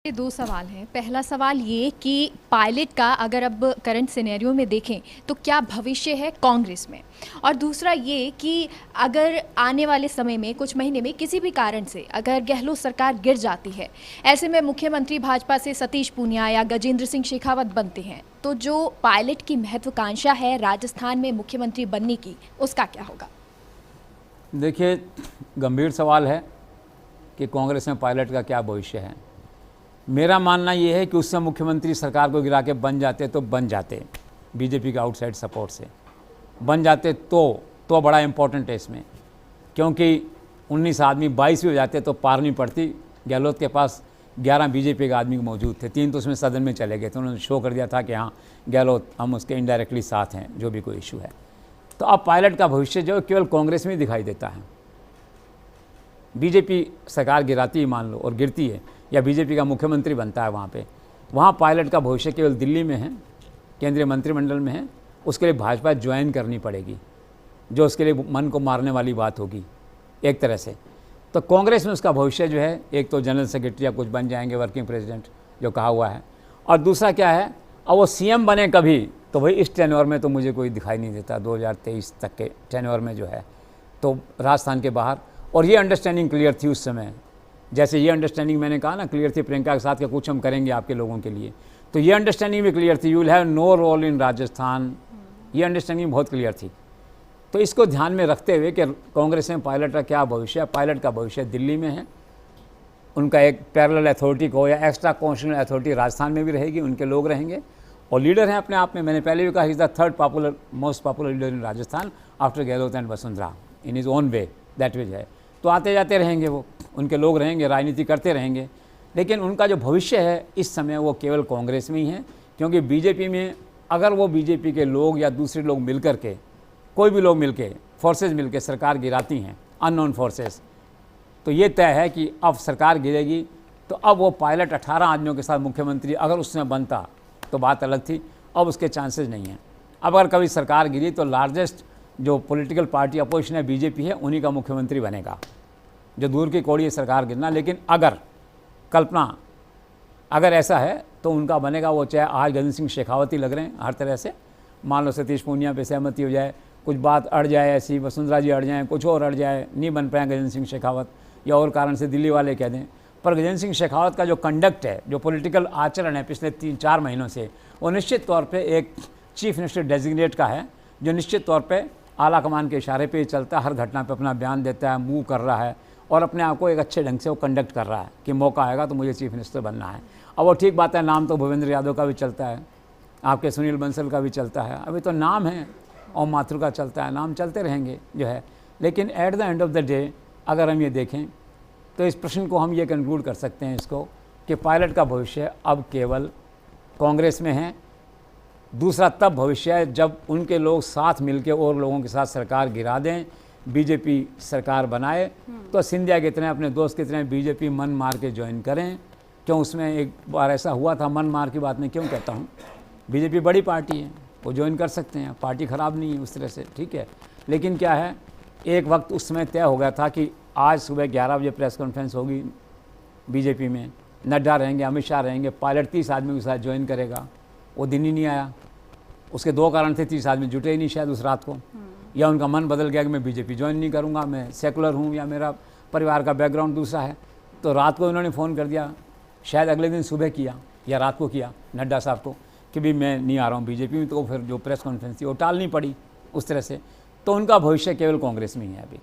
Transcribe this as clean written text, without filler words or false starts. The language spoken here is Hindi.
ये दो सवाल हैं। पहला सवाल ये कि पायलट का अगर अब करंट सिनेरियो में देखें तो क्या भविष्य है कांग्रेस में, और दूसरा ये कि अगर आने वाले समय में कुछ महीने में किसी भी कारण से अगर गहलोत सरकार गिर जाती है, ऐसे में मुख्यमंत्री भाजपा से सतीश पूनिया या गजेंद्र सिंह शेखावत बनते हैं, तो जो पायलट की महत्वाकांक्षा है राजस्थान में मुख्यमंत्री बनने की, उसका क्या होगा? देखिए, गंभीर सवाल है कि कांग्रेस में पायलट का क्या भविष्य है। मेरा मानना ये है कि उससे मुख्यमंत्री सरकार को गिरा के बन जाते तो बन जाते, बीजेपी के आउटसाइड सपोर्ट से बन जाते तो बड़ा इम्पोर्टेंट है इसमें, क्योंकि 19 आदमी 22 भी हो जाते तो पार नहीं पड़ती। गहलोत के पास 11 बीजेपी के आदमी मौजूद थे, 3 तो उसमें सदन में चले गए थे। उन्होंने शो कर दिया था कि हाँ गहलोत, हम उसके इनडायरेक्टली साथ हैं जो भी कोई इशू है। तो अब पायलट का भविष्य जो केवल कांग्रेस में ही दिखाई देता है। बीजेपी सरकार गिराती है मान लो और गिरती है, या बीजेपी का मुख्यमंत्री बनता है वहाँ पायलट का भविष्य केवल दिल्ली में है, केंद्रीय मंत्रिमंडल में है। उसके लिए भाजपा ज्वाइन करनी पड़ेगी, जो उसके लिए मन को मारने वाली बात होगी एक तरह से। तो कांग्रेस में उसका भविष्य जो है, एक तो जनरल सेक्रेटरी या कुछ बन जाएंगे, वर्किंग प्रेसिडेंट जो कहा हुआ है, और दूसरा क्या है, अब वो सीएम बने कभी, तो भाई इस टेन्योर में तो मुझे कोई दिखाई नहीं देता। 2023 तक के टेन्योर में जो है तो राजस्थान के बाहर, और ये अंडरस्टैंडिंग क्लियर थी उस समय। जैसे ये अंडरस्टैंडिंग मैंने कहा ना क्लियर थी प्रियंका के साथ कि कुछ हम करेंगे आपके लोगों के लिए, तो ये अंडरस्टैंडिंग भी क्लियर थी, you will have no role in Rajasthan. ये अंडरस्टैंडिंग बहुत क्लियर थी। तो इसको ध्यान में रखते हुए कि कांग्रेस में पायलट का क्या भविष्य है, पायलट का भविष्य दिल्ली में है। उनका एक पैरेलल अथॉरिटी को या एक्स्ट्रा कॉन्स्टिट्यूशनल अथॉरिटी राजस्थान में भी रहेगी, उनके लोग रहेंगे और लीडर हैं अपने आप में। मैंने पहले भी कहा, is the third most popular leader in Rajasthan after Gehlot and Vasundhara in is own way, that way है। तो आते जाते रहेंगे, वो उनके लोग रहेंगे, राजनीति करते रहेंगे। लेकिन उनका जो भविष्य है इस समय वो केवल कांग्रेस में ही है, क्योंकि बीजेपी में अगर वो बीजेपी के लोग या दूसरे लोग मिलकर के, कोई भी लोग मिलके, फोर्सेज मिलके सरकार गिराती हैं, अननोन फोर्सेस, तो ये तय है कि अब सरकार गिरेगी। तो अब वो पायलट 18 आदमियों के साथ मुख्यमंत्री अगर उसमें बनता तो बात अलग थी, अब उसके चांसेस नहीं हैं। अब अगर कभी सरकार गिरी तो लार्जेस्ट जो पॉलिटिकल पार्टी अपोजिशन है बीजेपी है, उन्हीं का मुख्यमंत्री बनेगा, जो दूर की कौड़ी है सरकार गिरना। लेकिन अगर कल्पना अगर ऐसा है तो उनका बनेगा वो, चाहे आज गजेंद्र सिंह शेखावत ही लग रहे हैं हर तरह से। मान लो सतीश पूनिया पे सहमति हो जाए, कुछ बात अड़ जाए, ऐसी वसुंधरा जी अड़ जाए, कुछ और अड़ जाए, नहीं बन पाए गजेंद्र सिंह शेखावत, या और कारण से दिल्ली वाले कह दें, पर गजेंद्र सिंह शेखावत का जो कंडक्ट है, जो पॉलिटिकल आचरण है पिछले 3-4 महीनों से, वो निश्चित तौर पे एक चीफ मिनिस्टर डेजिग्नेट का है, जो निश्चित तौर पे आला कमान के इशारे पे चलता है, हर घटना पे अपना बयान देता है, मूव कर रहा है और अपने आप को एक अच्छे ढंग से वो कंडक्ट कर रहा है कि मौका आएगा तो मुझे चीफ मिनिस्टर बनना है। अब वो ठीक बात है, नाम तो भूपेंद्र यादव का भी चलता है, आपके सुनील बंसल का भी चलता है, अभी तो नाम है, और माथुर का चलता है, नाम चलते रहेंगे जो है। लेकिन at the end of the day अगर हम ये देखें तो इस प्रश्न को हम ये कंक्लूड कर सकते हैं इसको, कि पायलट का भविष्य अब केवल कांग्रेस में है। दूसरा तब भविष्य है जब उनके लोग साथ मिलकर और लोगों के साथ सरकार गिरा दें, बीजेपी सरकार बनाए, तो सिंधिया के इतने अपने दोस्त कितने बीजेपी मन मार के ज्वाइन करें। क्यों, उसमें एक बार ऐसा हुआ था, मन मार की बात मैं क्यों कहता हूँ, बीजेपी बड़ी पार्टी है, वो ज्वाइन कर सकते हैं, पार्टी ख़राब नहीं है उस तरह से, ठीक है। लेकिन क्या है, एक वक्त उस समय तय हो गया था कि आज सुबह 11 बजे प्रेस कॉन्फ्रेंस होगी बीजेपी में, नड्डा रहेंगे, अमित शाह रहेंगे, पायलट 30 आदमी के साथ ज्वाइन करेगा। वो दिन ही नहीं आया। उसके 2 कारण थे, 30 आदमी जुटे ही नहीं शायद उस रात को, या उनका मन बदल गया कि मैं बीजेपी ज्वाइन नहीं करूंगा, मैं सेकुलर हूं, या मेरा परिवार का बैकग्राउंड दूसरा है। तो रात को उन्होंने फ़ोन कर दिया, शायद अगले दिन सुबह किया या रात को किया नड्डा साहब को, कि भी मैं नहीं आ रहा हूँ बीजेपी में। तो फिर जो प्रेस कॉन्फ्रेंस थी वो टालनी पड़ी उस तरह से। तो उनका भविष्य केवल कांग्रेस में ही है अभी।